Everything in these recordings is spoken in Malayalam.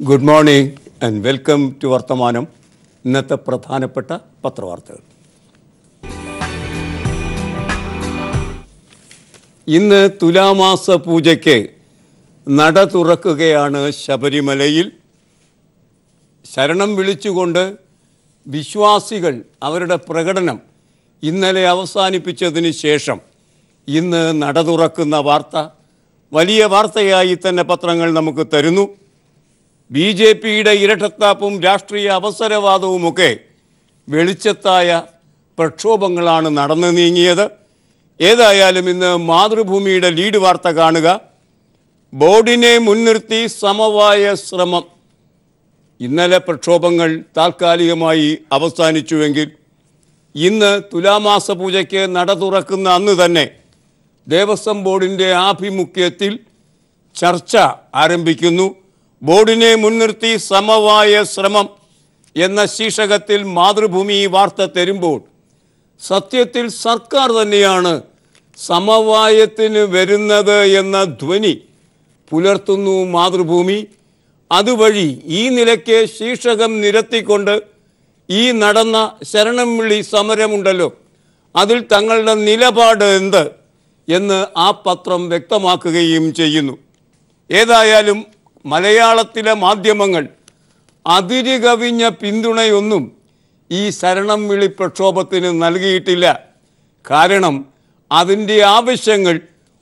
Good morning and welcome to Varthamanam. ഇന്നത്തെ പ്രധാനപ്പെട്ട പത്രവാർത്തകൾ. ഇന്ന് തുലാമാസ പൂജയ്ക്ക് നട തുറക്കുകയാണ് ശബരിമലയിൽ. ശരണം വിളിച്ചുകൊണ്ട് വിശ്വാസികൾ അവരുടെ പ്രകടനം ഇന്നലെ അവസാനിപ്പിച്ചതിന് ശേഷം ഇന്ന് നട തുറക്കുന്ന വാർത്ത വലിയ വാർത്തയായി തന്നെ പത്രങ്ങൾ നമുക്ക് തരുന്നു. BJPയുടെ ഇരട്ടത്താപ്പും രാഷ്ട്രീയ അവസരവാദവുമൊക്കെ വെളിച്ചത്തായ പ്രക്ഷോഭങ്ങളാണ് നടന്നു നീങ്ങിയത്. ഏതായാലും ഇന്ന് മാതൃഭൂമിയുടെ ലീഡ് വാർത്ത കാണുക. ബോർഡിനെ മുൻനിർത്തി സമവായ ശ്രമം. ഇന്നലെ പ്രക്ഷോഭങ്ങൾ താൽക്കാലികമായി അവസാനിച്ചുവെങ്കിൽ ഇന്ന് തുലാമാസ പൂജയ്ക്ക് നട തുറക്കുന്ന അന്ന് തന്നെ ദേവസ്വം ബോർഡിൻ്റെ ആഭിമുഖ്യത്തിൽ ചർച്ച ആരംഭിക്കുന്നു. ബോർഡിനെ മുൻനിർത്തി സമവായ ശ്രമം എന്ന ശീർഷകത്തിൽ മാതൃഭൂമി വാർത്ത തരുമ്പോൾ സത്യത്തിൽ സർക്കാർ തന്നെയാണ് സമവായത്തിന് വരുന്നത് എന്ന ധ്വനി പുലർത്തുന്നു മാതൃഭൂമി. അതുവഴി ഈ നിലയ്ക്ക് ശീർഷകം നിരത്തിക്കൊണ്ട് ഈ നടന്ന ശരണം വിളി സമരമുണ്ടല്ലോ, അതിൽ തങ്ങളുടെ നിലപാട് എന്ത് എന്ന് ആ പത്രം വ്യക്തമാക്കുകയും ചെയ്യുന്നു. ഏതായാലും മലയാളത്തിലെ മാധ്യമങ്ങൾ അതിരുകവിഞ്ഞ പിന്തുണയൊന്നും ഈ ശരണം വിളി പ്രക്ഷോഭത്തിന് നൽകിയിട്ടില്ല. കാരണം അതിൻ്റെ ആവശ്യങ്ങൾ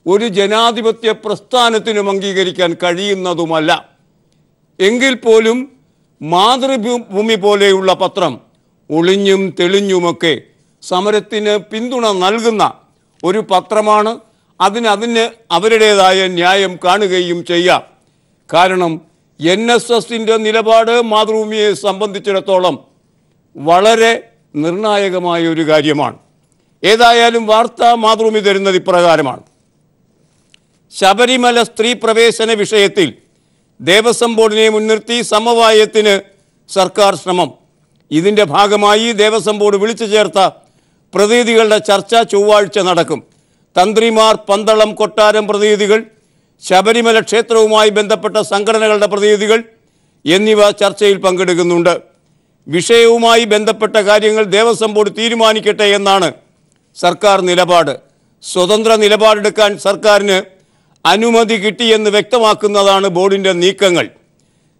ഒരു ജനാധിപത്യ പ്രസ്ഥാനത്തിനും അംഗീകരിക്കാൻ കഴിയുന്നതുമല്ല. എങ്കിൽ പോലും മാതൃഭൂമി പോലെയുള്ള പത്രം ഒളിഞ്ഞും തെളിഞ്ഞുമൊക്കെ സമരത്തിന് പിന്തുണ നൽകുന്ന ഒരു പത്രമാണ്. അതിന് അവരുടേതായ ന്യായം കാണുകയും ചെയ്യാം. കാരണം NSSൻ്റെ നിലപാട് മാതൃഭൂമിയെ സംബന്ധിച്ചിടത്തോളം വളരെ നിർണായകമായ ഒരു കാര്യമാണ്. ഏതായാലും വാർത്ത മാതൃഭൂമി തരുന്നത് ഇപ്രകാരമാണ്. ശബരിമല സ്ത്രീ പ്രവേശന വിഷയത്തിൽ ദേവസ്വം ബോർഡിനെ മുൻനിർത്തി സമവായത്തിന് സർക്കാർ ശ്രമം. ഇതിൻ്റെ ഭാഗമായി ദേവസ്വം ബോർഡ് വിളിച്ചു ചേർത്ത പ്രതിനിധികളുടെ ചർച്ച ചൊവ്വാഴ്ച നടക്കും. തന്ത്രിമാർ, പന്തളം കൊട്ടാരം പ്രതിനിധികൾ, ശബരിമല ക്ഷേത്രവുമായി ബന്ധപ്പെട്ട സംഘടനകളുടെ പ്രതിനിധികൾ എന്നിവ ചർച്ചയിൽ പങ്കെടുക്കുന്നുണ്ട്. വിഷയവുമായി ബന്ധപ്പെട്ട കാര്യങ്ങൾ ദേവസ്വം ബോർഡ് തീരുമാനിക്കട്ടെ എന്നാണ് സർക്കാർ നിലപാട്. സ്വതന്ത്ര നിലപാടെടുക്കാൻ സർക്കാരിന് അനുമതി കിട്ടിയെന്ന് വ്യക്തമാക്കുന്നതാണ് ബോർഡിൻ്റെ നീക്കങ്ങൾ.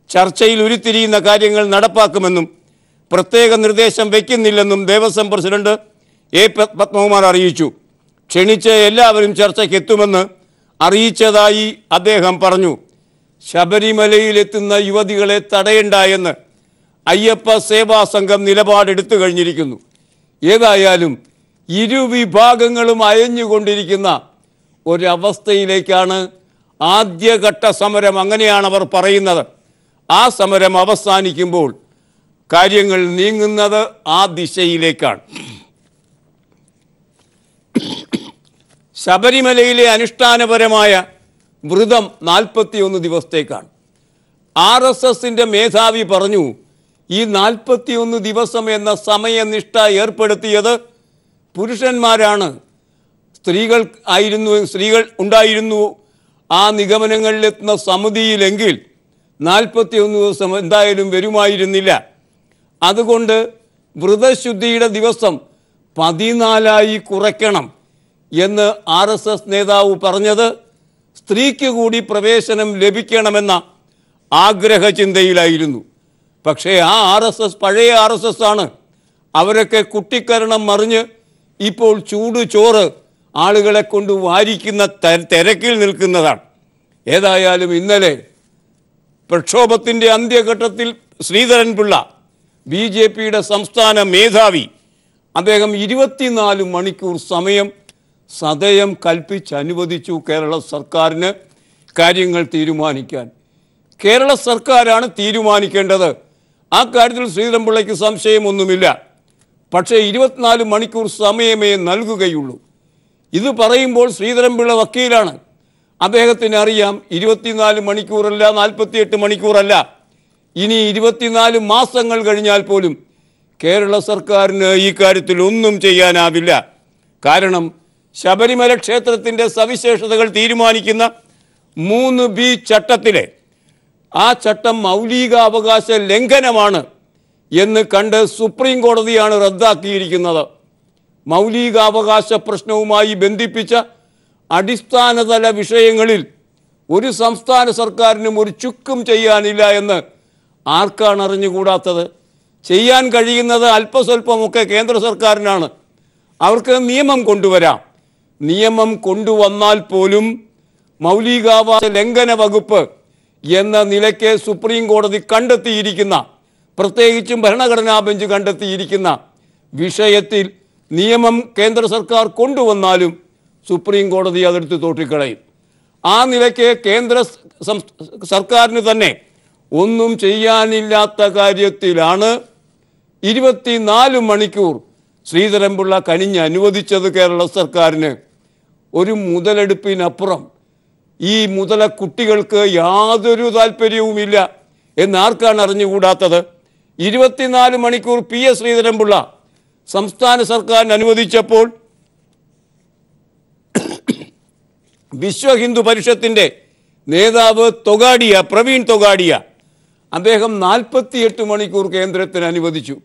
ചർച്ചയിൽ ഉരുത്തിരിയുന്ന കാര്യങ്ങൾ നടപ്പാക്കുമെന്നും പ്രത്യേക നിർദ്ദേശം വയ്ക്കുന്നില്ലെന്നും ദേവസ്വം പ്രസിഡന്റ് A. പത്മകുമാർ അറിയിച്ചു. ക്ഷണിച്ച് എല്ലാവരും ചർച്ചയ്ക്ക് എത്തുമെന്ന് അറിയിച്ചതായി അദ്ദേഹം പറഞ്ഞു. ശബരിമലയിലെത്തുന്ന യുവതികളെ തടയണ്ട എന്ന് അയ്യപ്പ സേവാ സംഘം നിലപാടെടുത്തു കഴിഞ്ഞിരിക്കുന്നു. ഏതായാലും ഇരുവിഭാഗങ്ങളും അയഞ്ഞുകൊണ്ടിരിക്കുന്ന ഒരവസ്ഥയിലേക്കാണ് ആദ്യഘട്ട സമരം, അങ്ങനെയാണ് അവർ പറയുന്നത്. ആ സമരം അവസാനിക്കുമ്പോൾ കാര്യങ്ങൾ നീങ്ങുന്നത് ആ ദിശയിലേക്കാണ്. ശബരിമലയിലെ അനുഷ്ഠാനപരമായ വ്രതം 41 ദിവസത്തേക്കാണ്. RSSൻ്റെ മേധാവി പറഞ്ഞു, ഈ 41 ദിവസം എന്ന സമയനിഷ്ഠ ഏർപ്പെടുത്തിയത് പുരുഷന്മാരാണ്. സ്ത്രീകൾ ഉണ്ടായിരുന്നു ആ നിഗമനങ്ങളിലെത്തുന്ന സമിതിയിലെങ്കിൽ 41 ദിവസം എന്തായാലും വരുമായിരുന്നില്ല. അതുകൊണ്ട് വ്രതശുദ്ധിയുടെ ദിവസം 14 കുറയ്ക്കണം എന്ന് RSS നേതാവ് പറഞ്ഞത് സ്ത്രീക്ക് കൂടി പ്രവേശനം ലഭിക്കണമെന്ന ആഗ്രഹചിന്തയിലായിരുന്നു. പക്ഷേ ആ RSS പഴയ RSS ആണ്. അവരൊക്കെ കുട്ടിക്കരണം മറിഞ്ഞ് ഇപ്പോൾ ചൂട് ചോറ് ആളുകളെ കൊണ്ട് വാരിക്കുന്ന തിരക്കിൽ നിൽക്കുന്നതാണ്. ഏതായാലും ഇന്നലെ പ്രക്ഷോഭത്തിൻ്റെ അന്ത്യഘട്ടത്തിൽ ശ്രീധരൻപിള്ള, BJPയുടെ സംസ്ഥാന മേധാവി, അദ്ദേഹം 24 മണിക്കൂർ സമയം സദയം കൽപ്പിച്ചനുവദിച്ചു കേരള സർക്കാരിന് കാര്യങ്ങൾ തീരുമാനിക്കാൻ. കേരള സർക്കാരാണ് തീരുമാനിക്കേണ്ടത്. ആ കാര്യത്തിൽ ശ്രീധരൻപിള്ളയ്ക്ക് സംശയമൊന്നുമില്ല. പക്ഷേ 24 മണിക്കൂർ സമയമേ നൽകുകയുള്ളൂ. ഇത് പറയുമ്പോൾ ശ്രീധരൻപിള്ള വക്കീലാണ്. അദ്ദേഹത്തിന് അറിയാം 24 മണിക്കൂറല്ല, 48 മണിക്കൂറല്ല, ഇനി 24 മാസങ്ങൾ കഴിഞ്ഞാൽ പോലും കേരള സർക്കാരിന് ഈ കാര്യത്തിൽ ഒന്നും ചെയ്യാനാവില്ല. കാരണം ശബരിമല ക്ഷേത്രത്തിൻ്റെ സവിശേഷതകൾ തീരുമാനിക്കുന്ന 3B ചട്ടത്തിലെ ആ ചട്ടം മൗലികാവകാശ ലംഘനമാണ് എന്ന് കണ്ട് സുപ്രീം കോടതിയാണ് റദ്ദാക്കിയിരിക്കുന്നത്. മൗലികാവകാശ പ്രശ്നവുമായി ബന്ധിപ്പിച്ച അടിസ്ഥാനതല വിഷയങ്ങളിൽ ഒരു സംസ്ഥാന സർക്കാരിനും ഒരു ചുക്കും ചെയ്യാനില്ല എന്ന് ആർക്കാണ് അറിഞ്ഞുകൂടാത്തത്? ചെയ്യാൻ കഴിയുന്നത് അല്പസ്വല്പമൊക്കെ കേന്ദ്ര സർക്കാരിനാണ്. അവർക്ക് നിയമം കൊണ്ടുവരാം. നിയമം കൊണ്ടുവന്നാൽ പോലും മൗലികാവകാശ ലംഘന വകുപ്പ് എന്ന നിലയ്ക്ക് സുപ്രീം കോടതി കണ്ടെത്തിയിരിക്കുന്ന, പ്രത്യേകിച്ചും ഭരണഘടനാ ബെഞ്ച് കണ്ടെത്തിയിരിക്കുന്ന വിഷയത്തിൽ നിയമം കേന്ദ്ര സർക്കാർ കൊണ്ടുവന്നാലും സുപ്രീം കോടതി അതെടുത്ത് തോട്ടിക്കളയും. ആ നിലയ്ക്ക് കേന്ദ്ര സർക്കാരിന് തന്നെ ഒന്നും ചെയ്യാനില്ലാത്ത കാര്യത്തിലാണ് 24 മണിക്കൂർ ശ്രീധരൻപിള്ള കനിഞ്ഞ് അനുവദിച്ചത് കേരള സർക്കാരിന്. ഒരു മുതലെടുപ്പിനപ്പുറം ഈ കുട്ടികൾക്ക് യാതൊരു താല്പര്യവുമില്ല എന്നാർക്കാണ് അറിഞ്ഞുകൂടാത്തത്? 24 മണിക്കൂർ PS ശ്രീധരൻപിള്ള സംസ്ഥാന സർക്കാരിന് അനുവദിച്ചപ്പോൾ വിശ്വ ഹിന്ദു പരിഷത്തിൻ്റെ നേതാവ് പ്രവീൺ തൊഗാഡിയ അദ്ദേഹം 48 മണിക്കൂർ കേന്ദ്രത്തിന് അനുവദിച്ചു.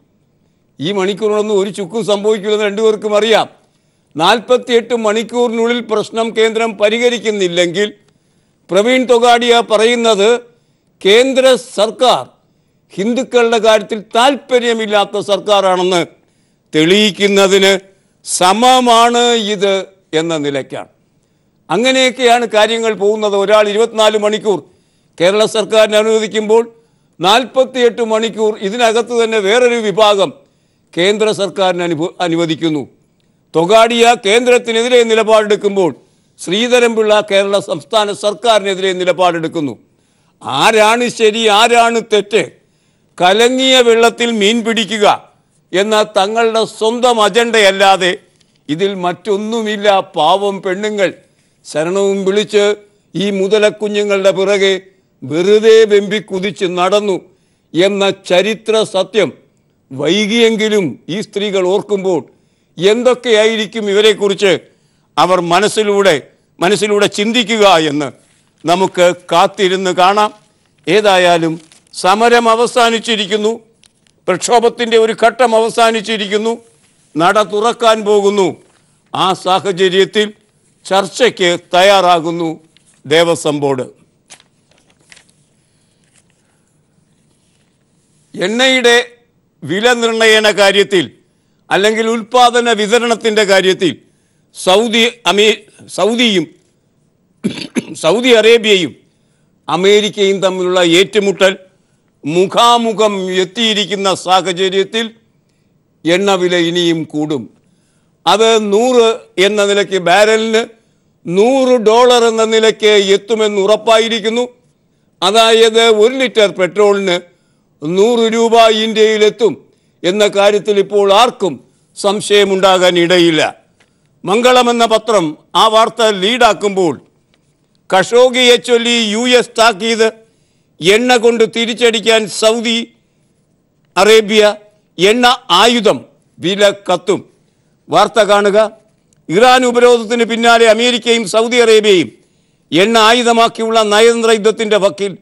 ഈ മണിക്കൂറിനൊന്നും ഒരു ചുക്കും സംഭവിക്കില്ലെന്ന് രണ്ടുപേർക്കും അറിയാം. 48 മണിക്കൂറിനുള്ളിൽ പ്രശ്നം കേന്ദ്രം പരിഹരിക്കുന്നില്ലെങ്കിൽ പ്രവീൺ തൊഗാഡിയ പറയുന്നത് കേന്ദ്ര സർക്കാർ ഹിന്ദുക്കളുടെ കാര്യത്തിൽ താല്പര്യമില്ലാത്ത സർക്കാരാണെന്ന് തെളിയിക്കുന്നതിന് സമമാണ് ഇത് എന്ന നിലയ്ക്കാണ്. അങ്ങനെയൊക്കെയാണ് കാര്യങ്ങൾ പോകുന്നത്. ഒരാൾ 24 മണിക്കൂർ കേരള സർക്കാരിന് അനുവദിക്കുമ്പോൾ 48 മണിക്കൂർ ഇതിനകത്ത് തന്നെ വേറൊരു വിഭാഗം കേന്ദ്ര സർക്കാരിന് അനുവദിക്കുന്നു. തൊഗാഡിയ കേന്ദ്രത്തിനെതിരെ നിലപാടെടുക്കുമ്പോൾ ശ്രീധരൻപിള്ള കേരള സംസ്ഥാന സർക്കാരിനെതിരെ നിലപാടെടുക്കുന്നു. ആരാണ് ശരി, ആരാണ് തെറ്റ്? കലങ്ങിയ വെള്ളത്തിൽ മീൻ പിടിക്കുക എന്ന തങ്ങളുടെ സ്വന്തം അജണ്ടയല്ലാതെ ഇതിൽ മറ്റൊന്നുമില്ല. പാവം പെണ്ണുങ്ങൾ ശരണവും വിളിച്ച് ഈ കുഞ്ഞുങ്ങളുടെ പിറകെ വെറുതെ വെമ്പി കുതിച്ച് നടന്നു എന്ന ചരിത്ര സത്യം വൈകിയെങ്കിലും ഈ സ്ത്രീകൾ ഓർക്കുമ്പോൾ എന്തൊക്കെയായിരിക്കും ഇവരെക്കുറിച്ച് അവർ മനസ്സിലൂടെ ചിന്തിക്കുക എന്ന് നമുക്ക് കാത്തിരുന്ന് കാണാം. ഏതായാലും സമരം അവസാനിച്ചിരിക്കുന്നു. പ്രക്ഷോഭത്തിൻ്റെ ഒരു ഘട്ടം അവസാനിച്ചിരിക്കുന്നു. നട തുറക്കാൻ പോകുന്നു. ആ സാഹചര്യത്തിൽ ചർച്ചയ്ക്ക് തയ്യാറാകുന്നു ദേവസ്വം ബോർഡ്. എണ്ണയുടെ വില നിർണയന കാര്യത്തിൽ അല്ലെങ്കിൽ ഉൽപാദന വിതരണത്തിൻ്റെ കാര്യത്തിൽ സൗദി അറേബ്യയും അമേരിക്കയും തമ്മിലുള്ള ഏറ്റുമുട്ടൽ മുഖാമുഖം എത്തിയിരിക്കുന്ന സാഹചര്യത്തിൽ എണ്ണവില ഇനിയും കൂടും. അത് 100 എന്ന നിലയ്ക്ക് ബാരലിന് $100 എന്ന നിലയ്ക്ക് എത്തുമെന്ന് ഉറപ്പായിരിക്കുന്നു. അതായത് 1 ലിറ്റർ പെട്രോളിന് 100 രൂപ ഇന്ത്യയിലെത്തും എന്ന കാര്യത്തിൽ ഇപ്പോൾ ആർക്കും സംശയമുണ്ടാകാൻ ഇടയില്ല. മംഗളം എന്ന പത്രം ആ വാർത്ത ലീഡാക്കുമ്പോൾ ഖഷോഗിയെ ചൊല്ലി US താക്കീത്, എണ്ണ കൊണ്ട് തിരിച്ചടിക്കാൻ സൗദി അറേബ്യ, എണ്ണ ആയുധം, വില കത്തും. വാർത്ത കാണുക. ഇറാൻ ഉപരോധത്തിന് പിന്നാലെ അമേരിക്കയും സൗദി അറേബ്യയും എണ്ണ ആയുധമാക്കിയുള്ള നയതന്ത്ര യുദ്ധത്തിൻ്റെ വക്കിൽ.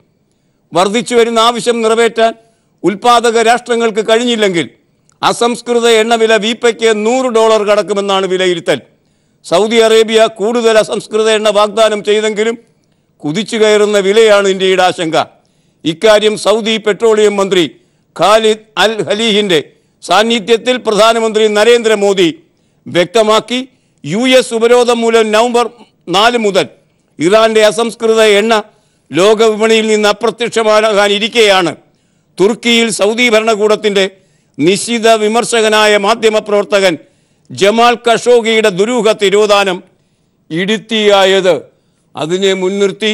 വർദ്ധിച്ചു വരുന്ന ആവശ്യം നിറവേറ്റാൻ ഉൽപാദക രാഷ്ട്രങ്ങൾക്ക് കഴിഞ്ഞില്ലെങ്കിൽ അസംസ്കൃത എണ്ണവില വീപ്പയ്ക്ക് $100 കടക്കുമെന്നാണ് വിലയിരുത്തൽ. സൗദി അറേബ്യ കൂടുതൽ അസംസ്കൃത എണ്ണ വാഗ്ദാനം ചെയ്തെങ്കിലും കുതിച്ചു കയറുന്ന വിലയാണ് ഇന്ത്യയുടെ ആശങ്ക. ഇക്കാര്യം സൗദി പെട്രോളിയം മന്ത്രി ഖാലിദ് അൽ ഖലീഹിൻ്റെ സാന്നിധ്യത്തിൽ പ്രധാനമന്ത്രി നരേന്ദ്രമോദി വ്യക്തമാക്കി. US ഉപരോധം മൂലം നവംബർ 4 മുതൽ ഇറാന്റെ അസംസ്കൃത എണ്ണ ലോകവിപണിയിൽ നിന്ന് അപ്രത്യക്ഷമാകാനിരിക്കെയാണ് തുർക്കിയിൽ സൗദി ഭരണകൂടത്തിൻ്റെ നിശ്ചിത വിമർശകനായ മാധ്യമപ്രവർത്തകൻ ജമാൽ ഖഷോഗിയുടെ ദുരൂഹ തിരോധാനം ഇടുത്തിയായത്. അതിനെ മുൻനിർത്തി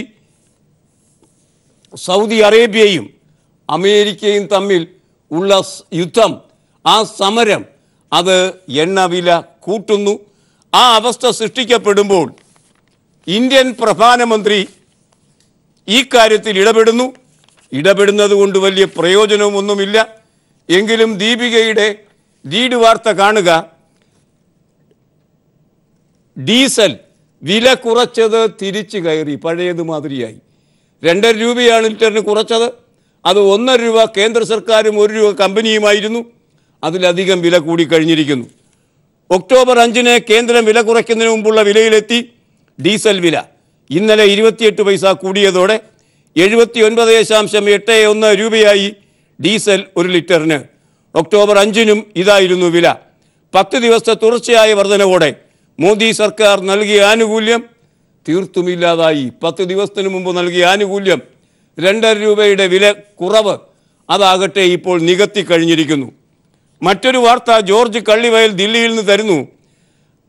സൗദി അറേബ്യയും അമേരിക്കയും തമ്മിൽ ഉള്ള യുദ്ധം, ആ സമരം, അത് എണ്ണവില കൂട്ടുന്നു. ആ അവസ്ഥ സൃഷ്ടിക്കപ്പെടുമ്പോൾ ഇന്ത്യൻ പ്രധാനമന്ത്രി ഈ കാര്യത്തിൽ ഇടപെടുന്നത് കൊണ്ട് വലിയ പ്രയോജനമൊന്നുമില്ല. എങ്കിലും ദീപികയുടെ ലീഡ് വാർത്ത കാണുക. ഡീസൽ വില കുറച്ചത് തിരിച്ചു കയറി, പഴയത് മാതിരിയായി. 2.5 രൂപയാണ് ലിറ്ററിന് കുറച്ചത്. അത് 1.5 രൂപ കേന്ദ്ര സർക്കാരും 1 രൂപ കമ്പനിയുമായിരുന്നു. അതിലധികം വില കൂടിക്കഴിഞ്ഞിരിക്കുന്നു. ഒക്ടോബർ 5-ന് കേന്ദ്രം വില കുറയ്ക്കുന്നതിന് മുമ്പുള്ള വിലയിലെത്തി ഡീസൽ വില. ഇന്നലെ 28 പൈസ കൂടിയതോടെ 79.81 രൂപയായി ഡീസൽ 1 ലിറ്ററിന്. ഒക്ടോബർ 5-നും ഇതായിരുന്നു വില. 10 ദിവസത്തെ തുടർച്ചയായ വർധനവോടെ മോദി സർക്കാർ നൽകിയ ആനുകൂല്യം തീർത്തുമില്ലാതായി. 10 ദിവസത്തിന് മുമ്പ് നൽകിയ ആനുകൂല്യം 2.5 രൂപയുടെ വില കുറവ് അതാകട്ടെ ഇപ്പോൾ നികത്തി കഴിഞ്ഞിരിക്കുന്നു. മറ്റൊരു വാർത്ത ജോർജ് കള്ളിവയൽ ദില്ലിയിൽ നിന്ന് തരുന്നു.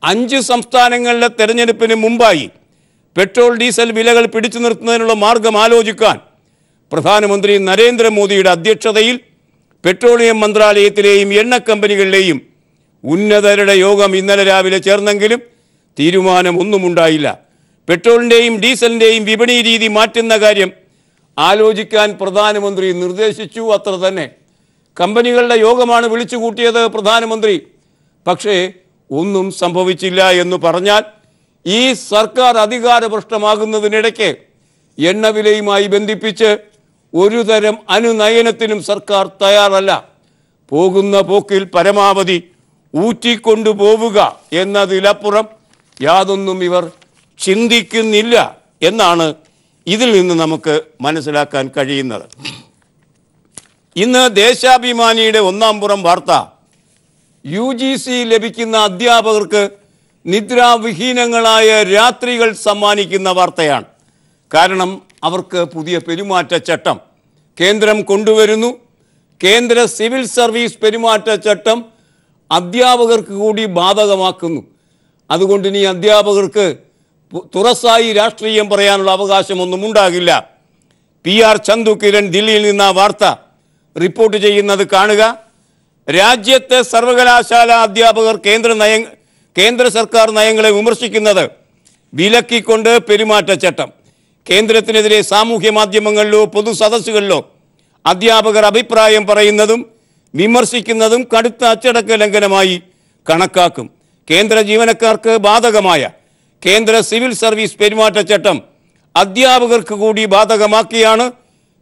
5 സംസ്ഥാനങ്ങളിലെ തെരഞ്ഞെടുപ്പിന് മുമ്പായി പെട്രോൾ ഡീസൽ വിലകൾ പിടിച്ചു നിർത്തുന്നതിനുള്ള മാർഗം ആലോചിക്കാൻ പ്രധാനമന്ത്രി നരേന്ദ്രമോദിയുടെ അധ്യക്ഷതയിൽ പെട്രോളിയം മന്ത്രാലയത്തിലെയും എണ്ണ കമ്പനികളിലെയും ഉന്നതരുടെ യോഗം ഇന്നലെ രാവിലെ ചേർന്നെങ്കിലും തീരുമാനമൊന്നുമുണ്ടായില്ല. പെട്രോളിൻ്റെയും ഡീസലിൻ്റെയും വിപണി രീതി മാറ്റുന്ന കാര്യം ആലോചിക്കാൻ പ്രധാനമന്ത്രി നിർദ്ദേശിച്ചു. അത്ര തന്നെ. കമ്പനികളുടെ യോഗമാണ് വിളിച്ചു കൂട്ടിയത് പ്രധാനമന്ത്രി. പക്ഷേ ഒന്നും സംഭവിച്ചില്ല എന്ന് പറഞ്ഞാൽ ഈ സർക്കാർ അധികാരഭ്രഷ്ടമാകുന്നതിനിടയ്ക്ക് എണ്ണവിലയുമായി ബന്ധിപ്പിച്ച് ഒരു തരം അനുനയനത്തിനും സർക്കാർ തയ്യാറല്ല. പോകുന്ന പോക്കിൽ പരമാവധി ഊറ്റിക്കൊണ്ടുപോവുക എന്നതിലപ്പുറം യാതൊന്നും ഇവർ ചിന്തിക്കുന്നില്ല എന്നാണ് ഇതിൽ നിന്ന് നമുക്ക് മനസ്സിലാക്കാൻ കഴിയുന്നത്. ഇന്ന് ദേശാഭിമാനിയുടെ 1-ാം പുറം വാർത്ത UGC ലഭിക്കുന്ന അധ്യാപകർക്ക് നിദ്രാവിഹീനങ്ങളായ രാത്രികൾ സമ്മാനിക്കുന്ന വാർത്തയാണ്. കാരണം അവർക്ക് പുതിയ പെരുമാറ്റച്ചട്ടം കേന്ദ്രം കൊണ്ടുവരുന്നു. കേന്ദ്ര സിവിൽ സർവീസ് പെരുമാറ്റച്ചട്ടം അധ്യാപകർക്ക് കൂടി ബാധകമാക്കുന്നു. അതുകൊണ്ട് ഇനി അധ്യാപകർക്ക് തുറസായി രാഷ്ട്രീയം പറയാനുള്ള അവകാശമൊന്നും ഉണ്ടാകില്ല. PR ചന്തു കിരൺ ദില്ലിയിൽ നിന്ന് ആ വാർത്ത റിപ്പോർട്ട് ചെയ്യുന്നത് കാണുക. രാജ്യത്തെ സർവകലാശാല അധ്യാപകർ കേന്ദ്ര സർക്കാർ നയങ്ങളെ വിമർശിക്കുന്നത് വിലക്കിക്കൊണ്ട് പെരുമാറ്റച്ചട്ടം. കേന്ദ്രത്തിനെതിരെ സാമൂഹ്യ മാധ്യമങ്ങളിലോ പൊതു സദസ്സുകളിലോ അധ്യാപകർ അഭിപ്രായം പറയുന്നതും വിമർശിക്കുന്നതും കടുത്ത അച്ചടക്ക ലംഘനമായി കണക്കാക്കും. കേന്ദ്ര ജീവനക്കാർക്ക് ബാധകമായ കേന്ദ്ര സിവിൽ സർവീസ് പെരുമാറ്റച്ചട്ടം അധ്യാപകർക്ക് കൂടി ബാധകമാക്കിയാണ്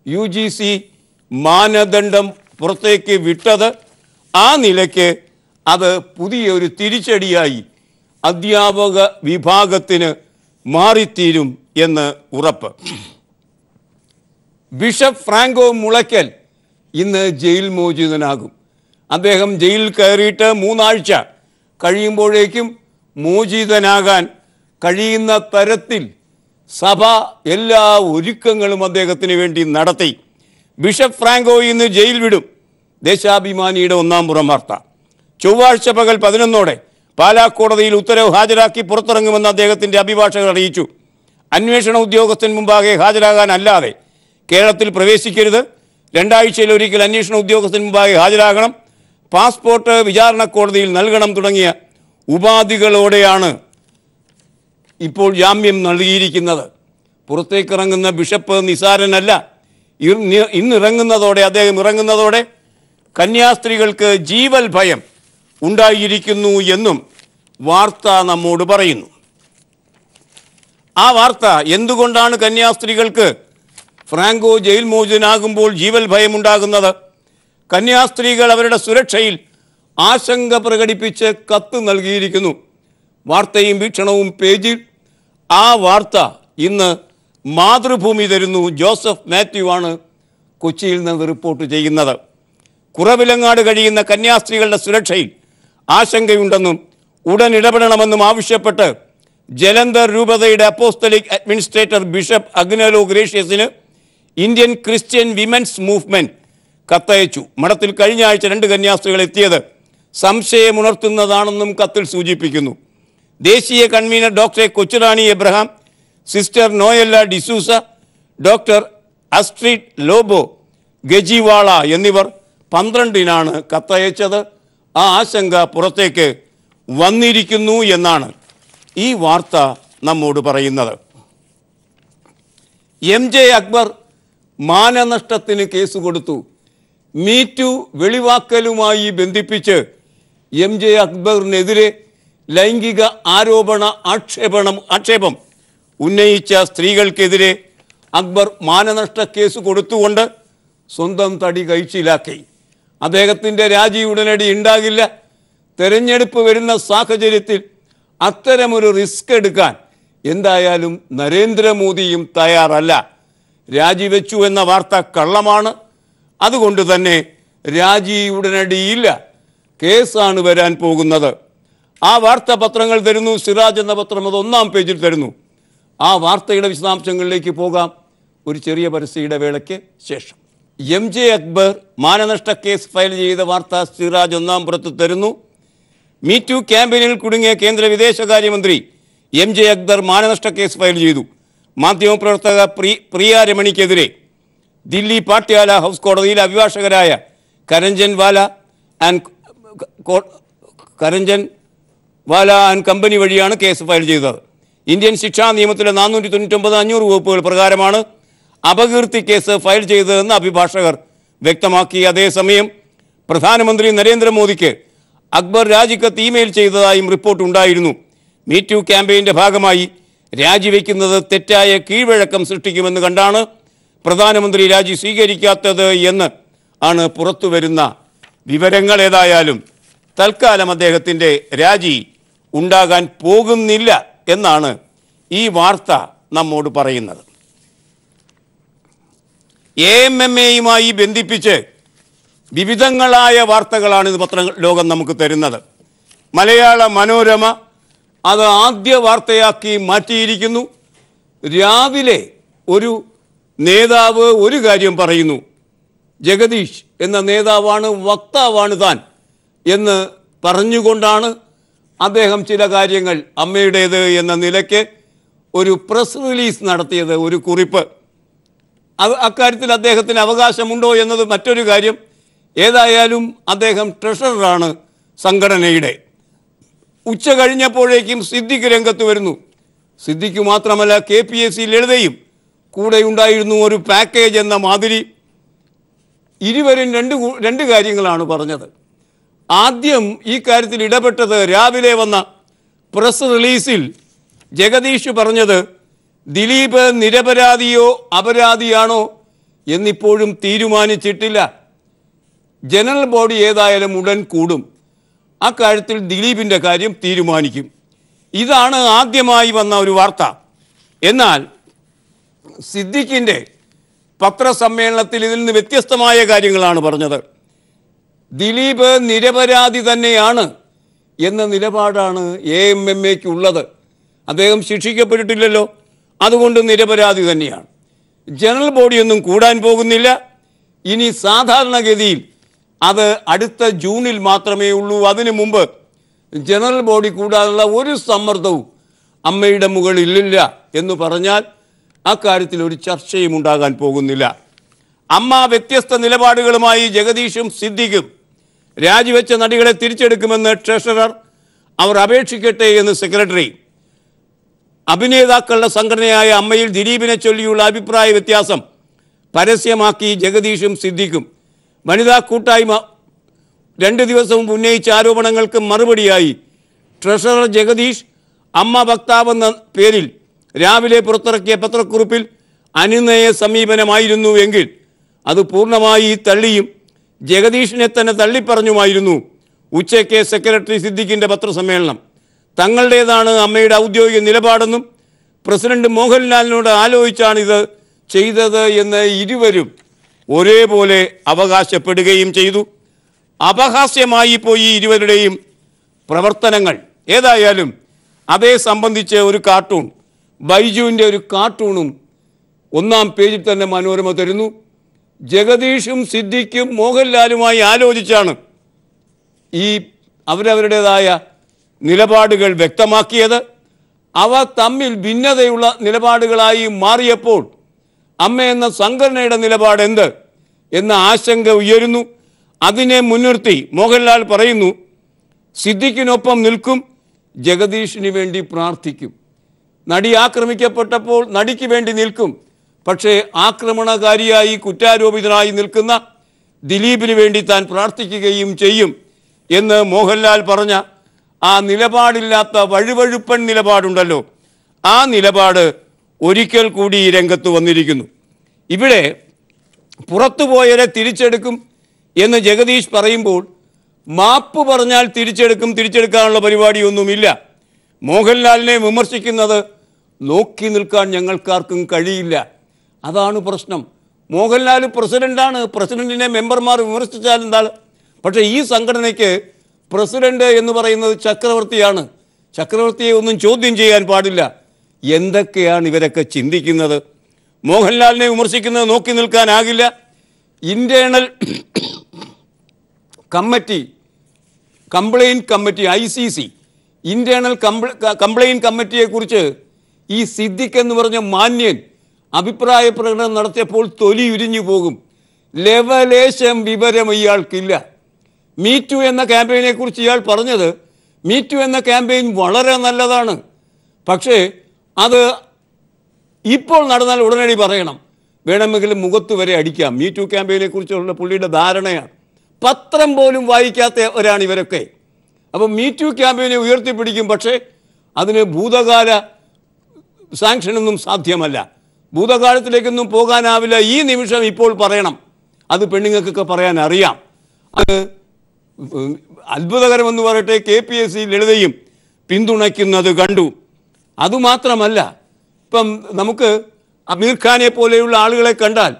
UGC മാനദണ്ഡം പുറത്തേക്ക് വിട്ടത്. ആ നിലയ്ക്ക് അത് പുതിയൊരു തിരിച്ചടിയായി അധ്യാപക വിഭാഗത്തിന് മാറിത്തീരും എന്ന് ഉറപ്പ്. ബിഷപ്പ് ഫ്രാങ്കോ മുളയ്ക്കൽ ഇന്ന് ജയിൽ മോചിതനാകും. അദ്ദേഹം ജയിലിൽ കയറിയിട്ട് 3 ആഴ്ച കഴിയുമ്പോഴേക്കും മോചിതനാകാൻ കഴിയുന്ന തരത്തിൽ സഭ എല്ലാ ഒരുക്കങ്ങളും അദ്ദേഹത്തിന് വേണ്ടി നടത്തി. ബിഷപ്പ് ഫ്രാങ്കോ ഇന്ന് ജയിൽ വിടും. ദേശാഭിമാനിയുടെ 1-ാം പുറം വാർത്ത. ചൊവ്വാഴ്ച പകൽ 11-ഓടെ പാലാ കോടതിയിൽ ഉത്തരവ് ഹാജരാക്കി പുറത്തിറങ്ങുമെന്ന് അദ്ദേഹത്തിൻ്റെ അഭിഭാഷകർ അറിയിച്ചു. അന്വേഷണ ഉദ്യോഗസ്ഥൻ മുമ്പാകെ ഹാജരാകാൻ അല്ലാതെ കേരളത്തിൽ പ്രവേശിക്കരുത്. 2 ആഴ്ചയിലൊരിക്കൽ അന്വേഷണ ഉദ്യോഗസ്ഥൻ മുമ്പാകെ ഹാജരാകണം. പാസ്പോർട്ട് വിചാരണ കോടതിയിൽ നൽകണം തുടങ്ങിയ ഉപാധികളോടെയാണ് ഇപ്പോൾ ജാമ്യം നൽകിയിരിക്കുന്നത്. പുറത്തേക്കിറങ്ങുന്ന ബിഷപ്പ് നിസാരനല്ല. അദ്ദേഹം ഇറങ്ങുന്നതോടെ കന്യാസ്ത്രീകൾക്ക് ജീവൽ ഭയം ഉണ്ടായിരിക്കുന്നു എന്നും വാർത്ത നമ്മോട് പറയുന്നു. ആ വാർത്ത എന്തുകൊണ്ടാണ് കന്യാസ്ത്രീകൾക്ക് ഫ്രാങ്കോ ജയിൽ മോചിതനാകുമ്പോൾ ജീവൽ ഭയമുണ്ടാകുന്നത്? കന്യാസ്ത്രീകൾ അവരുടെ സുരക്ഷയിൽ ആശങ്ക പ്രകടിപ്പിച്ച് കത്ത് നൽകിയിരിക്കുന്നു. വാർത്തയും വീക്ഷണവും പേജിൽ ആ വാർത്ത ഇന്ന് മാതൃഭൂമി തരുന്നു. ജോസഫ് മാത്യു ആണ് കൊച്ചിയിൽ നിന്ന് റിപ്പോർട്ട് ചെയ്യുന്നത്. കുറവിലങ്ങാട് കഴിയുന്ന കന്യാസ്ത്രീകളുടെ സുരക്ഷയിൽ ആശങ്കയുണ്ടെന്നും ഉടൻ ഇടപെടണമെന്നും ആവശ്യപ്പെട്ട് ജലന്ധർ രൂപതയുടെ അപ്പോസ്തലിക് അഡ്മിനിസ്ട്രേറ്റർ ബിഷപ്പ് അഗ്നലോ ഗ്രേഷ്യസിന് ഇന്ത്യൻ ക്രിസ്ത്യൻ വിമൻസ് മൂവ്മെൻറ്റ് കത്തയച്ചു. മഠത്തിൽ കഴിഞ്ഞ ആഴ്ച 2 കന്യാസ്ത്രീകൾ എത്തിയത് സംശയമുണർത്തുന്നതാണെന്നും കത്തിൽ സൂചിപ്പിക്കുന്നു. ദേശീയ convener doctor Kochurani Abraham, sister Noella D'Souza, doctor Astrid Lobo Gajiwala എന്നിവർ 12-നാണ് കത്തയച്ചത്. ആ ആശങ്ക പുറത്തേക്ക് വന്നിരിക്കുന്നു എന്നാണ് ഈ വാർത്ത നമ്മോട് പറയുന്നത്. MJ അക്ബർ മാനനഷ്ടത്തിന് കേസ് കൊടുത്തു. മീറ്റു വെളിവാക്കലുമായി ബന്ധിപ്പിച്ച് MJ അക്ബറിനെതിരെ ലൈംഗിക ആക്ഷേപം ഉന്നയിച്ച സ്ത്രീകൾക്കെതിരെ അക്ബർ മാനനഷ്ട കേസ് കൊടുത്തുകൊണ്ട് സ്വന്തം തടി കഴിച്ചിലാക്കി. അദ്ദേഹത്തിൻ്റെ രാജി ഉടനടി ഉണ്ടാകില്ല. തെരഞ്ഞെടുപ്പ് വരുന്ന സാഹചര്യത്തിൽ അത്തരമൊരു റിസ്ക് എടുക്കാൻ എന്തായാലും നരേന്ദ്രമോദിയും തയ്യാറല്ല. രാജിവെച്ചു എന്ന വാർത്ത കള്ളമാണ്. അതുകൊണ്ട് തന്നെ രാജി ഉടനടിയില്ല, കേസാണ് വരാൻ പോകുന്നത്. ആ വാർത്ത പത്രങ്ങൾ തരുന്നു. സിറാജ് എന്ന പത്രം അത് 1-ാം പേജിൽ തരുന്നു. ആ വാർത്തയുടെ വിശദാംശങ്ങളിലേക്ക് പോകാം ഒരു ചെറിയ പരസ്യ ഇടവേളയ്ക്ക് ശേഷം. MJ അക്ബർ മാനനഷ്ട കേസ് ഫയൽ ചെയ്ത വാർത്ത സിറാജ് 1-ാം പുറത്ത് തരുന്നു. മീറ്റു ക്യാമ്പയിനിൽ കുടുങ്ങിയ കേന്ദ്ര വിദേശകാര്യമന്ത്രി MJ അക്ബർ മാനനഷ്ട കേസ് ഫയൽ ചെയ്തു. മാധ്യമപ്രവർത്തക പ്രിയ രമണിക്കെതിരെ ദില്ലി പാട്യാല ഹൗസ് കോടതിയിൽ അഭിഭാഷകരായ കരഞ്ജൻ വാല ആൻഡ് കമ്പനി വഴിയാണ് കേസ് ഫയൽ ചെയ്തത്. ഇന്ത്യൻ ശിക്ഷാ നിയമത്തിലെ 499-500 വകുപ്പുകൾ പ്രകാരമാണ് അപകീർത്തി കേസ് ഫയൽ ചെയ്തതെന്ന് അഭിഭാഷകർ വ്യക്തമാക്കി. അതേസമയം പ്രധാനമന്ത്രി നരേന്ദ്രമോദിക്ക് അക്ബർ രാജിക്കത്ത് ഇമെയിൽ ചെയ്തതായും റിപ്പോർട്ട് ഉണ്ടായിരുന്നു. മീറ്റു ക്യാമ്പയിൻ്റെ ഭാഗമായി രാജിവെക്കുന്നത് തെറ്റായ കീഴ്വഴക്കം സൃഷ്ടിക്കുമെന്ന് കണ്ടാണ് പ്രധാനമന്ത്രി രാജി സ്വീകരിക്കാത്തത് എന്ന് ആണ് പുറത്തുവരുന്ന വിവരങ്ങൾ. ഏതായാലും തൽക്കാലം അദ്ദേഹത്തിൻ്റെ രാജി ഉണ്ടാകാൻ പോകുന്നില്ല എന്നാണ് ഈ വാർത്ത നമ്മോട് പറയുന്നത്. AMMAയുമായി ബന്ധിപ്പിച്ച് വിവിധങ്ങളായ വാർത്തകളാണ് ഇത് ലോകം നമുക്ക് തരുന്നത്. മലയാള മനോരമ അത് ആദ്യ വാർത്തയാക്കി മാറ്റിയിരിക്കുന്നു. രാവിലെ ഒരു നേതാവ് ഒരു കാര്യം പറയുന്നു, ജഗദീഷ് എന്ന നേതാവാണ്, വക്താവാണ് താൻ എന്ന് പറഞ്ഞുകൊണ്ടാണ് അദ്ദേഹം ചില കാര്യങ്ങൾ അമ്മയുടേത് എന്ന നിലയ്ക്ക് ഒരു പ്രസ് റിലീസ് നടത്തിയത്, ഒരു കുറിപ്പ്. അക്കാര്യത്തിൽ അദ്ദേഹത്തിന് അവകാശമുണ്ടോ എന്നത് മറ്റൊരു കാര്യം. ഏതായാലും അദ്ദേഹം ട്രഷററാണ് സംഘടനയുടെ. ഉച്ച കഴിഞ്ഞപ്പോഴേക്കും സിദ്ദിഖ് രംഗത്ത് വരുന്നു. സിദ്ദിഖ് മാത്രമല്ല, KPSC ലളിതയും കൂടെ ഉണ്ടായിരുന്നു. ഒരു പാക്കേജ് എന്ന മാതിരി ഇരുവരും രണ്ട് കാര്യങ്ങളാണ് പറഞ്ഞത്. ആദ്യം ഈ കാര്യത്തിൽ ഇടപെട്ടത് രാവിലെ വന്ന പ്രസ് റിലീസിൽ ജഗദീഷ് പറഞ്ഞത് ദിലീപ് നിരപരാധിയോ അപരാധിയാണോ എന്നിപ്പോഴും തീരുമാനിച്ചിട്ടില്ല. ജനറൽ ബോഡി ഏതായാലും ഉടൻ കൂടും, അക്കാര്യത്തിൽ ദിലീപിൻ്റെ കാര്യം തീരുമാനിക്കും. ഇതാണ് ആദ്യമായി വന്ന ഒരു വാർത്ത. എന്നാൽ സിദ്ദിഖിൻ്റെ പത്രസമ്മേളനത്തിൽ ഇതിൽ നിന്ന് വ്യത്യസ്തമായ കാര്യങ്ങളാണ് പറഞ്ഞത്. ദിലീപ് നിരപരാധി തന്നെയാണ് എന്ന നിലപാടാണ് AMMAയ്ക്കുള്ളത്. അദ്ദേഹം ശിക്ഷിക്കപ്പെട്ടിട്ടില്ലല്ലോ, അതുകൊണ്ട് നിരപരാധി തന്നെയാണ്. ജനറൽ ബോഡിയൊന്നും കൂടാൻ പോകുന്നില്ല. ഇനി സാധാരണഗതിയിൽ അത് അടുത്ത ജൂണിൽ മാത്രമേ ഉള്ളൂ. അതിനു മുമ്പ് ജനറൽ ബോഡി കൂടാനുള്ള ഒരു സമ്മർദ്ദവും അമ്മയുടെ മുകളിലില്ല എന്ന് പറഞ്ഞാൽ അക്കാര്യത്തിൽ ഒരു ചർച്ചയും ഉണ്ടാകാൻ പോകുന്നില്ല. അമ്മ വ്യത്യസ്ത നിലപാടുകളുമായി ജഗദീഷും സിദ്ദിഖും രാജിവെച്ച നടികളെ തിരിച്ചെടുക്കുമെന്ന് ട്രഷറർ, അവർ അപേക്ഷിക്കട്ടെ എന്ന് സെക്രട്ടറി. അഭിനേതാക്കളുടെ സംഘടനയായ അമ്മയിൽ ദിലീപിനെ ചൊല്ലിയുള്ള അഭിപ്രായ വ്യത്യാസം പരസ്യമാക്കി ജഗദീഷും സിദ്ദിഖും. വനിതാ കൂട്ടായ്മ 2 ദിവസം മുമ്പ് ഉന്നയിച്ച ആരോപണങ്ങൾക്ക് മറുപടിയായി ട്രഷറർ ജഗദീഷ് അമ്മ വക്താവെന്ന പേരിൽ രാവിലെ പുറത്തിറക്കിയ പത്രക്കുറിപ്പിൽ അനുനയ സമീപനമായിരുന്നു എങ്കിൽ അത് പൂർണ്ണമായി തള്ളിയും ജഗദീഷിനെ തന്നെ തള്ളിപ്പറഞ്ഞുമായിരുന്നു. ഉച്ചയ്ക്ക് സെക്രട്ടറി സിദ്ദിഖിൻ്റെ പത്രസമ്മേളനം തങ്ങളുടേതാണ് അമ്മയുടെ ഔദ്യോഗിക നിലപാടെന്നും പ്രസിഡന്റ് മോഹൻലാലിനോട് ആലോചിച്ചാണ് ഇത് ചെയ്തത് എന്ന് ഇരുവരും ഒരേപോലെ അവകാശപ്പെടുകയും ചെയ്തു. അപഹാസ്യമായി പോയി ഇരുവരുടെയും പ്രവർത്തനങ്ങൾ. ഏതായാലും അതേ സംബന്ധിച്ച് ഒരു കാർട്ടൂൺ, ബൈജുവിൻ്റെ ഒരു കാർട്ടൂണും 1-ാം പേജിൽ തന്നെ മനോരമ തരുന്നു. ജഗദീഷും സിദ്ദിഖും മോഹൻലാലുമായി ആലോചിച്ചാണ് ഈ അവരവരുടേതായ നിലപാടുകൾ വ്യക്തമാക്കിയത്. അവ തമ്മിൽ ഭിന്നതയുള്ള നിലപാടുകളായി മാറിയപ്പോൾ അമ്മ എന്ന സംഘടനയുടെ നിലപാട് എന്ത് എന്ന ആശങ്ക ഉയരുന്നു. അതിനെ മുൻനിർത്തി മോഹൻലാൽ പറയുന്നു, സിദ്ദിഖിനൊപ്പം നിൽക്കും, ജഗദീഷിന് വേണ്ടി പ്രാർത്ഥിക്കും. നടി ആക്രമിക്കപ്പെട്ടപ്പോൾ നടിക്ക് വേണ്ടി നിൽക്കും, പക്ഷേ ആക്രമണകാരിയായി കുറ്റാരോപിതനായി നിൽക്കുന്ന ദിലീപിന് വേണ്ടി താൻ പ്രാർത്ഥിക്കുകയും ചെയ്യും എന്ന് മോഹൻലാൽ പറഞ്ഞ ആ നിലപാടില്ലാത്ത വഴുവഴുപ്പൻ നിലപാടുണ്ടല്ലോ, ആ നിലപാട് ഒരിക്കൽ കൂടി ഈ രംഗത്ത് വന്നിരിക്കുന്നു. ഇവിടെ പുറത്തുപോയവരെ തിരിച്ചെടുക്കും എന്ന് ജഗദീഷ് പറയുമ്പോൾ മാപ്പ് പറഞ്ഞാൽ തിരിച്ചെടുക്കാനുള്ള പരിപാടിയൊന്നുമില്ല. മോഹൻലാലിനെ വിമർശിക്കുന്നത് നോക്കി നിൽക്കാൻ ഞങ്ങൾക്കാർക്കും കഴിയില്ല. അതാണ് പ്രശ്നം. മോഹൻലാൽ പ്രസിഡന്റാണ്, പ്രസിഡന്റിനെ മെമ്പർമാർ വിമർശിച്ചാൽ എന്താണ്? പക്ഷേ ഈ സംഘടനയ്ക്ക് പ്രസിഡന്റ് എന്ന് പറയുന്നത് ചക്രവർത്തിയാണ്. ചക്രവർത്തിയെ ഒന്നും ചോദ്യം ചെയ്യാൻ പാടില്ല. എന്തൊക്കെയാണ് ഇവരൊക്കെ ചിന്തിക്കുന്നത്? മോഹൻലാലിനെ വിമർശിക്കുന്നത് നോക്കി നിൽക്കാനാകില്ല. Internal complaint committee ICC internal complaint കമ്മിറ്റിയെക്കുറിച്ച് ഈ സിദ്ദിഖ് എന്ന് പറഞ്ഞ മാന്യൻ അഭിപ്രായ പ്രകടനം നടത്തിയപ്പോൾ തൊലി ഉരിഞ്ഞു പോകും. ലെവലേശം വിവരം ഇയാൾക്കില്ല. മീറ്റു എന്ന ക്യാമ്പയിനെ കുറിച്ച് ഇയാൾ പറഞ്ഞത് മീറ്റു എന്ന ക്യാമ്പയിൻ വളരെ നല്ലതാണ്, പക്ഷേ അത് ഇപ്പോൾ നടന്നാൽ ഉടനടി പറയണം, വേണമെങ്കിൽ മുഖത്ത് വരെ അടിക്കാം. മീറ്റു ക്യാമ്പയിനെ കുറിച്ചുള്ള പുള്ളിയുടെ ധാരണയാണ്. പത്രം പോലും വായിക്കാത്തവരാണ് ഇവരൊക്കെ. അപ്പം മീറ്റു ക്യാമ്പയിനെ ഉയർത്തിപ്പിടിക്കും, പക്ഷേ അതിന് ഭൂതകാല സാങ്ഷനൊന്നും സാധ്യമല്ല. ഭൂതകാലത്തിലേക്കൊന്നും പോകാനാവില്ല. ഈ നിമിഷം ഇപ്പോൾ പറയണം. അത് പെണ്ണുങ്ങൾക്കൊക്കെ പറയാൻ അറിയാം. അത് അത്ഭുതകരമെന്ന് പറയട്ടെ, KPSC ലളിതയും പിന്തുണയ്ക്കുന്നത് കണ്ടു. അതുമാത്രമല്ല, ഇപ്പം നമുക്ക് അമീർ ഖാനെ പോലെയുള്ള ആളുകളെ കണ്ടാൽ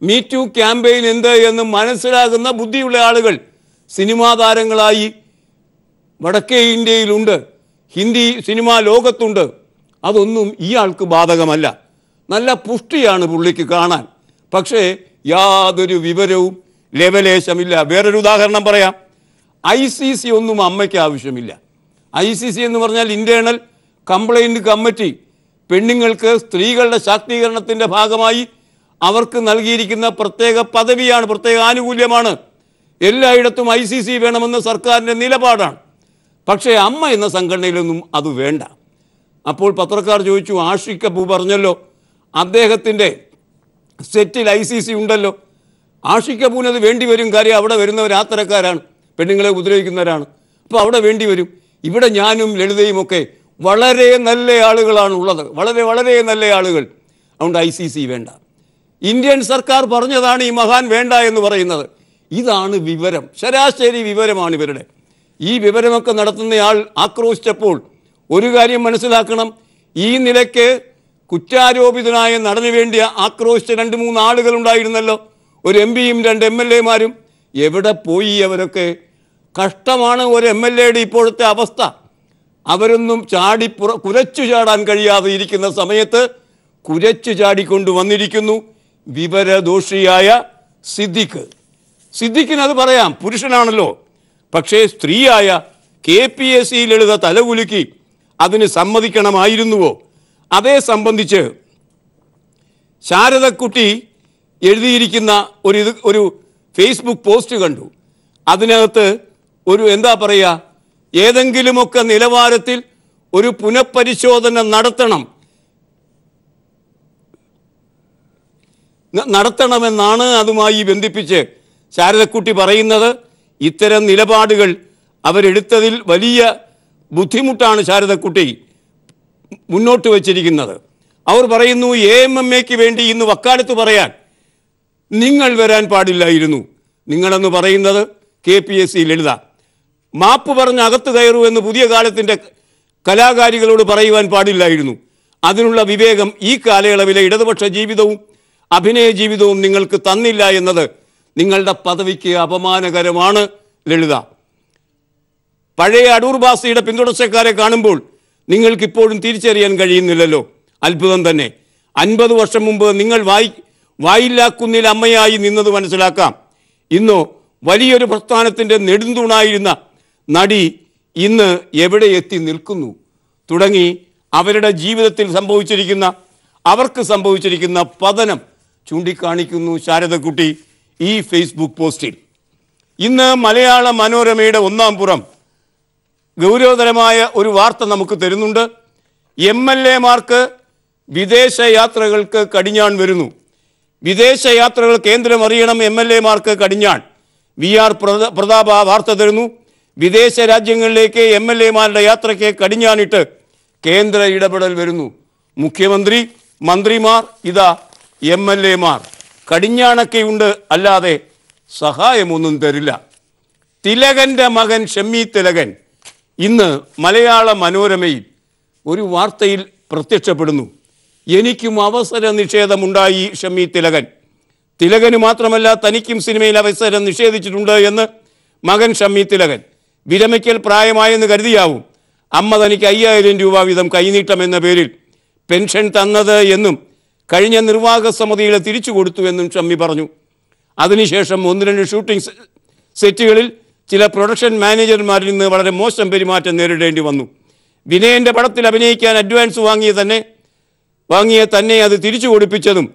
മീറ്റു ക്യാമ്പയിൻ എന്ത് എന്ന് മനസ്സിലാകുന്ന ബുദ്ധിയുള്ള ആളുകൾ സിനിമാ താരങ്ങളായി വടക്കേ ഇന്ത്യയിലുണ്ട്, ഹിന്ദി സിനിമാ ലോകത്തുണ്ട്. അതൊന്നും ഇയാൾക്ക് ബാധകമല്ല. നല്ല പുഷ്ടിയാണ് പുള്ളിക്ക് കാണാൻ, പക്ഷേ യാതൊരു വിവരവും ലെവലേശമില്ല. വേറൊരു ഉദാഹരണം പറയാം. ICC ഒന്നും അമ്മയ്ക്ക് ആവശ്യമില്ല. ICC എന്ന് പറഞ്ഞാൽ ഇന്റേണൽ കംപ്ലയിൻറ്റ് കമ്മിറ്റി. പെണ്ണുങ്ങൾക്ക് സ്ത്രീകളുടെ ശാക്തീകരണത്തിൻ്റെ ഭാഗമായി അവർക്ക് നൽകിയിരിക്കുന്ന പ്രത്യേക പദവിയാണ്, പ്രത്യേക ആനുകൂല്യമാണ്. എല്ലായിടത്തും ICC വേണമെന്ന് സർക്കാരിൻ്റെ നിലപാടാണ്. പക്ഷേ അമ്മ എന്ന സംഘടനയിലൊന്നും അത് വേണ്ട. അപ്പോൾ പത്രക്കാർ ചോദിച്ചു, ആഷിഖ് കപൂർ പറഞ്ഞല്ലോ അദ്ദേഹത്തിൻ്റെ സെറ്റിൽ ICC ഉണ്ടല്ലോ. ആഷിഖ് കപൂറിന് അത് വേണ്ടി വരും. കാര്യം അവിടെ വരുന്നവർ ആ തരക്കാരാണ്, പെണ്ണുങ്ങളെ ഉപദ്രവിക്കുന്നവരാണ്. അപ്പോൾ അവിടെ വേണ്ടി വരും. ഇവിടെ ഞാനും ലളിതയും ഒക്കെ വളരെ നല്ല ആളുകളാണ് ഉള്ളത്, വളരെ വളരെ നല്ല ആളുകൾ. അതുകൊണ്ട് ICC വേണ്ട. ഇന്ത്യൻ സർക്കാർ പറഞ്ഞതാണ് ഈ മഹാൻ വേണ്ട എന്ന് പറയുന്നത്. ഇതാണ് വിവരം, ശരാശരി വിവരമാണ് ഇവരുടെ. ഈ വിവരമൊക്കെ നടത്തുന്നയാൾ ആക്രോശിച്ചപ്പോൾ ഒരു കാര്യം മനസ്സിലാക്കണം. ഈ നിലയ്ക്ക് കുറ്റാരോപിതനായ നടനു വേണ്ടി ആക്രോശിച്ച 2-3 ആളുകളുണ്ടായിരുന്നല്ലോ. ഒരു MPയും 2 MLAമാരും. എവിടെ പോയി അവരൊക്കെ? കഷ്ടമാണ് ഒരു MLAയുടെ ഇപ്പോഴത്തെ അവസ്ഥ. അവരൊന്നും കുരച്ചു ചാടാൻ കഴിയാതെ ഇരിക്കുന്ന സമയത്ത് കുരച്ചു ചാടിക്കൊണ്ട് വന്നിരിക്കുന്നു വിവരദോഷിയായ സിദ്ദിഖ്. സിദ്ദിഖിനത് പറയാം, പുരുഷനാണല്ലോ. പക്ഷേ സ്ത്രീയായ KPSC ലളിത തലകുലുക്കി. അതിന് സമ്മതിക്കണമായിരുന്നുവോ? അതേ സംബന്ധിച്ച് ശാരദക്കുട്ടി എഴുതിയിരിക്കുന്ന ഒരു ഫേസ്ബുക്ക് പോസ്റ്റ് കണ്ടു. അതിനകത്ത് ഒരു എന്താ പറയുക, ഏതെങ്കിലുമൊക്കെ നിലവാരത്തിൽ ഒരു പുനഃപരിശോധന നടത്തണമെന്നാണ് അതുമായി ബന്ധിപ്പിച്ച് ശാരദക്കുട്ടി പറയുന്നത്. ഇത്തരം നിലപാടുകൾ അവരെടുത്തതിൽ വലിയ ബുദ്ധിമുട്ടാണ് ശാരദക്കുട്ടി മുന്നോട്ട് വച്ചിരിക്കുന്നത്. അവർ പറയുന്നു, AMMAക്ക് വേണ്ടി ഇന്ന് വക്കാലത്ത് പറയാൻ നിങ്ങൾ വരാൻ പാടില്ലായിരുന്നു. നിങ്ങളെന്ന് പറയുന്നത് KPSC ലളിത. മാപ്പ് പറഞ്ഞ് അകത്ത് കയറൂ എന്ന് പുതിയ കാലത്തിൻ്റെ കലാകാരികളോട് പറയുവാൻ പാടില്ലായിരുന്നു. അതിനുള്ള വിവേകം ഈ കാലയളവിലെ ഇടതുപക്ഷ ജീവിതവും അഭിനയ ജീവിതവും നിങ്ങൾക്ക് തന്നില്ല എന്നത് നിങ്ങളുടെ പദവിക്ക് അപമാനകരമാണ് ലളിത. പഴയ അടൂർ ബാസിയുടെ പിന്തുടർച്ചക്കാരെ കാണുമ്പോൾ നിങ്ങൾക്കിപ്പോഴും തിരിച്ചറിയാൻ കഴിയുന്നില്ലല്ലോ. അത്ഭുതം തന്നെ. 50 വർഷം മുമ്പ് നിങ്ങൾ വായില്ലാക്കുന്നിൽ അമ്മയായി നിന്നത് മനസ്സിലാക്കാം. ഇന്നോ വലിയൊരു പ്രസ്ഥാനത്തിൻ്റെ നെടുന്തൂണായിരുന്ന നടി ഇന്ന് എവിടെ എത്തി നിൽക്കുന്നു തുടങ്ങി അവരുടെ ജീവിതത്തിൽ അവർക്ക് സംഭവിച്ചിരിക്കുന്ന പതനം ചൂണ്ടിക്കാണിക്കുന്നു ശാരദക്കുട്ടി ഈ ഫേസ്ബുക്ക് പോസ്റ്റിൽ. ഇന്ന് മലയാള മനോരമയുടെ 1-ാം പുറം ഗൗരവതരമായ ഒരു വാർത്ത നമുക്ക് തരുന്നുണ്ട്. MLAമാർക്ക് വിദേശ യാത്രകൾക്ക് കടിഞ്ഞാൺ വരുന്നു. വിദേശ യാത്രകൾ കേന്ദ്രം അറിയണം, MLAമാർക്ക് കടിഞ്ഞാൺ. VR പ്രതാപ വാർത്ത തരുന്നു. വിദേശ രാജ്യങ്ങളിലേക്ക് MLAമാരുടെ യാത്രയ്ക്ക് കടിഞ്ഞാണിട്ട് കേന്ദ്ര ഇടപെടൽ വരുന്നു. മുഖ്യമന്ത്രി മന്ത്രിമാർ, ഇതാ MLA-മാർ. കടിഞ്ഞാണൊക്കെയുണ്ട്, അല്ലാതെ സഹായമൊന്നും തരില്ല. തിലകൻ്റെ മകൻ ഷമ്മി തിലകൻ ഇന്ന് മലയാള മനോരമയിൽ ഒരു വാർത്തയിൽ പ്രത്യക്ഷപ്പെടുന്നു. എനിക്കും അവസര നിഷേധമുണ്ടായി ഷമ്മി തിലകൻ. തിലകന് മാത്രമല്ല, തനിക്കും സിനിമയിൽ അവസരം നിഷേധിച്ചിട്ടുണ്ട് എന്ന് മകൻ ഷമ്മി തിലകൻ. വിരമിക്കൽ പ്രായമായെന്ന് കരുതിയാവും അമ്മ തനിക്ക് 5000 രൂപ വീതം കൈനീട്ടമെന്ന പേരിൽ പെൻഷൻ തന്നത് എന്നും കഴിഞ്ഞ നിർവാഹക സമിതിയിൽ തിരിച്ചു കൊടുത്തുവെന്നും ഷമ്മി പറഞ്ഞു. അതിനുശേഷം 1-2 ഷൂട്ടിംഗ് സെറ്റുകളിൽ ചില പ്രൊഡക്ഷൻ മാനേജർമാരിൽ നിന്ന് വളരെ മോശം പെരുമാറ്റം നേരിടേണ്ടി വന്നു. വിനയൻ്റെ പടത്തിൽ അഭിനയിക്കാൻ അഡ്വാൻസ് വാങ്ങിയ തന്നെ അത് തിരിച്ചു കൊടുപ്പിച്ചതും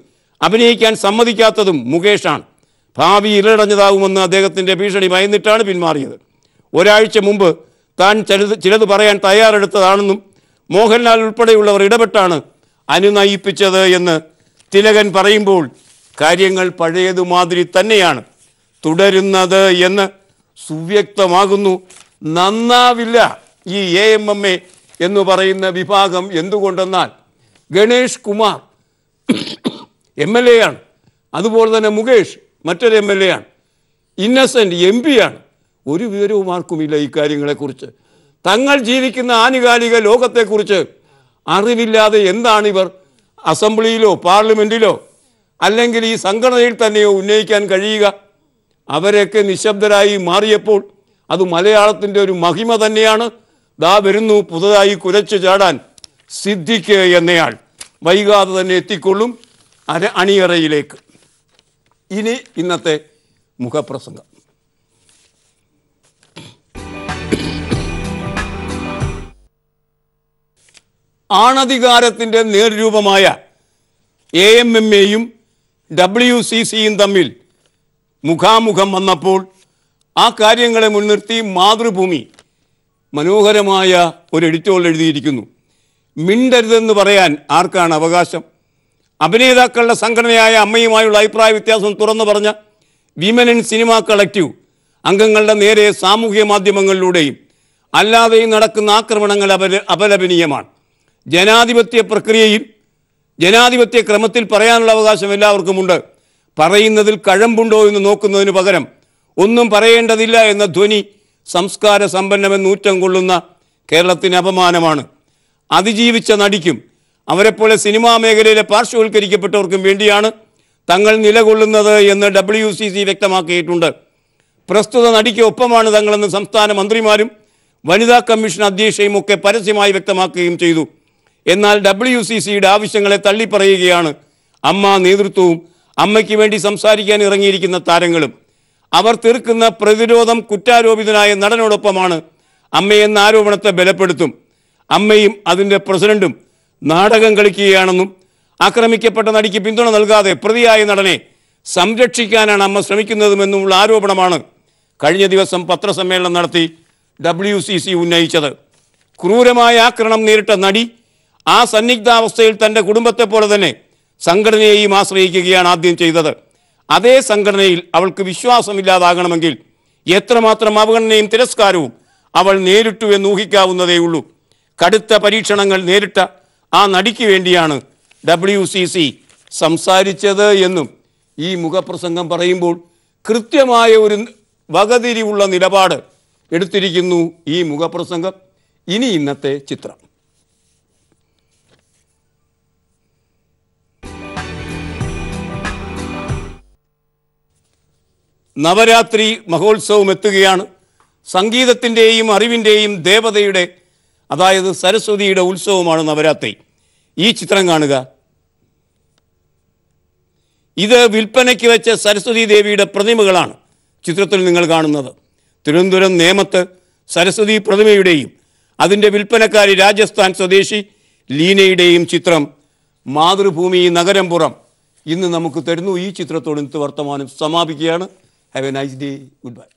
അഭിനയിക്കാൻ സമ്മതിക്കാത്തതും മുകേഷാണ്. ഭാവി ഇരടഞ്ഞതാകുമെന്ന് അദ്ദേഹത്തിൻ്റെ ഭീഷണി ഭയന്നിട്ടാണ് പിന്മാറിയത്. ഒരാഴ്ച മുമ്പ് താൻ ചിലത് പറയാൻ തയ്യാറെടുത്തതാണെന്നും മോഹൻലാൽ ഉൾപ്പെടെയുള്ളവർ ഇടപെട്ടാണ് അനുനയിപ്പിച്ചത് എന്ന് തിലകൻ പറയുമ്പോൾ കാര്യങ്ങൾ പഴയതുമാതിരി തന്നെയാണ് തുടരുന്നത് എന്ന് സുവ്യക്തമാകുന്നു. നന്നാവില്ല ഈ AMMA എന്ന് പറയുന്ന വിഭാഗം. എന്തുകൊണ്ടെന്നാൽ ഗണേഷ് കുമാർ MLA ആണ്, അതുപോലെ തന്നെ മുകേഷ് മറ്റൊരു MLA ആണ്, ഇന്നസെൻ്റ് MP ആണ്. ഒരു വിവരവും ആർക്കുമില്ല ഈ കാര്യങ്ങളെക്കുറിച്ച്. തങ്ങൾ ജീവിക്കുന്ന ആനുകാലിക ലോകത്തെക്കുറിച്ച് അറിവില്ലാതെ എന്താണിവർ അസംബ്ലിയിലോ പാർലമെൻറ്റിലോ അല്ലെങ്കിൽ ഈ സംഘടനയിൽ തന്നെയോ ഉന്നയിക്കാൻ കഴിയുക? അവരൊക്കെ നിശബ്ദരായി മാറിയപ്പോൾ അത് മലയാളത്തിൻ്റെ ഒരു മഹിമ തന്നെയാണ്. ദാ വരുന്നു പുതുതായി കുരച്ചു ചാടാൻ സിദ്ദിഖ് എന്നയാൾ. വൈകാതെ തന്നെ എത്തിക്കൊള്ളും അണിയറയിലേക്ക്. ഇനി ഇന്നത്തെ മുഖപ്രസംഗം. ആണധികാരത്തിൻ്റെ നേർരൂപമായ AMMAയും WCCയും തമ്മിൽ മുഖാമുഖം വന്നപ്പോൾ ആ കാര്യങ്ങളെ മുൻനിർത്തി മാതൃഭൂമി മനോഹരമായ ഒരു എഡിറ്റോറിയൽ എഴുതിയിരിക്കുന്നു. മിണ്ടരുതെന്ന് പറയാൻ ആർക്കാണ് അവകാശം? അഭിനേതാക്കളുടെ സംഘടനയായ അമ്മയുമായുള്ള അഭിപ്രായ വ്യത്യാസം തുറന്നു പറഞ്ഞ വിമൻ ഇൻ സിനിമ കളക്റ്റീവ് അംഗങ്ങളുടെ നേരെ സാമൂഹ്യ മാധ്യമങ്ങളിലൂടെയും അല്ലാതെയും നടക്കുന്ന ആക്രമണങ്ങൾ അപലപനീയമാണ്. ജനാധിപത്യ ക്രമത്തിൽ പറയാനുള്ള അവകാശം എല്ലാവർക്കുമുണ്ട്. പറയുന്നതിൽ കഴമ്പുണ്ടോ എന്ന് നോക്കുന്നതിന് പകരം ഒന്നും പറയേണ്ടതില്ല എന്ന ധ്വനി സംസ്കാര സമ്പന്നമെന്ന് ഊറ്റം കൊള്ളുന്ന കേരളത്തിന് അപമാനമാണ്. അതിജീവിച്ച നടിക്കും അവരെപ്പോലെ സിനിമാ മേഖലയിലെ പാർശ്വവൽക്കരിക്കപ്പെട്ടവർക്കും വേണ്ടിയാണ് തങ്ങൾ നിലകൊള്ളുന്നത് എന്ന് WCC വ്യക്തമാക്കിയിട്ടുണ്ട്. പ്രസ്തുത നടിക്ക് ഒപ്പമാണ് തങ്ങളെന്ന് സംസ്ഥാന മന്ത്രിമാരും വനിതാ കമ്മീഷൻ അധ്യക്ഷയും ഒക്കെ പരസ്യമായി വ്യക്തമാക്കുകയും ചെയ്തു. എന്നാൽ WCCയുടെ ആവശ്യങ്ങളെ തള്ളിപ്പറയുകയാണ് അമ്മ നേതൃത്വവും അമ്മയ്ക്ക് വേണ്ടി സംസാരിക്കാൻ ഇറങ്ങിയിരിക്കുന്ന താരങ്ങളും. അവർ തീർക്കുന്ന പ്രതിരോധം കുറ്റാരോപിതനായ നടനോടൊപ്പമാണ് അമ്മയെന്ന ആരോപണത്തെ ബലപ്പെടുത്തും. അമ്മയും അതിൻ്റെ പ്രസിഡന്റും നാടകം കളിക്കുകയാണെന്നും ആക്രമിക്കപ്പെട്ട നടിക്ക് പിന്തുണ നൽകാതെ പ്രതിയായ നടനെ സംരക്ഷിക്കാനാണ് അമ്മ ശ്രമിക്കുന്നതുമെന്നുമുള്ള ആരോപണമാണ് കഴിഞ്ഞ ദിവസം പത്രസമ്മേളനം നടത്തി WCC ഉന്നയിച്ചത്. ക്രൂരമായ ആക്രമണം നേരിട്ട നടി ആ സന്നിഗ്ധാവസ്ഥയിൽ തൻ്റെ കുടുംബത്തെ പോലെ തന്നെ സംഘടനയെയും ആശ്രയിക്കുകയാണ് ആദ്യം ചെയ്തത്. അതേ സംഘടനയിൽ അവൾക്ക് വിശ്വാസമില്ലാതാകണമെങ്കിൽ എത്രമാത്രം അവഗണനയും തിരസ്കാരവും അവൾ നേരിട്ടു എന്ന് ഊഹിക്കാവുന്നതേയുള്ളൂ. കടുത്ത പരീക്ഷണങ്ങൾ നേരിട്ട ആ നടിക്ക് വേണ്ടിയാണ് WCC സംസാരിച്ചത് എന്നും ഈ മുഖപ്രസംഗം പറയുമ്പോൾ കൃത്യമായ ഒരു വകതിരിവുള്ള നിലപാട് എടുത്തിരിക്കുന്നു ഈ മുഖപ്രസംഗം. ഇനി ഇന്നത്തെ ചിത്രം. നവരാത്രി മഹോത്സവം എത്തുകയാണ്. സംഗീതത്തിൻ്റെയും അറിവിൻ്റെയും ദേവതയുടെ, അതായത് സരസ്വതിയുടെ ഉത്സവമാണ് നവരാത്രി. ഈ ചിത്രം കാണുക. ഇത് വിൽപ്പനയ്ക്ക് വെച്ച സരസ്വതി ദേവിയുടെ പ്രതിമകളാണ് ചിത്രത്തിൽ നിങ്ങൾ കാണുന്നത്. തിരുവനന്തപുരം നേമത്ത് സരസ്വതി പ്രതിമയുടെയും അതിൻ്റെ വിൽപ്പനക്കാരി രാജസ്ഥാൻ സ്വദേശി ലീനയുടെയും ചിത്രം മാതൃഭൂമി നഗരംപുറം ഇന്ന് നമുക്ക് തരുന്നു. ഈ ചിത്രത്തോട് ഇന്നത്തെ വർത്തമാനം സമാപിക്കുകയാണ്. Have a nice day. Good bye.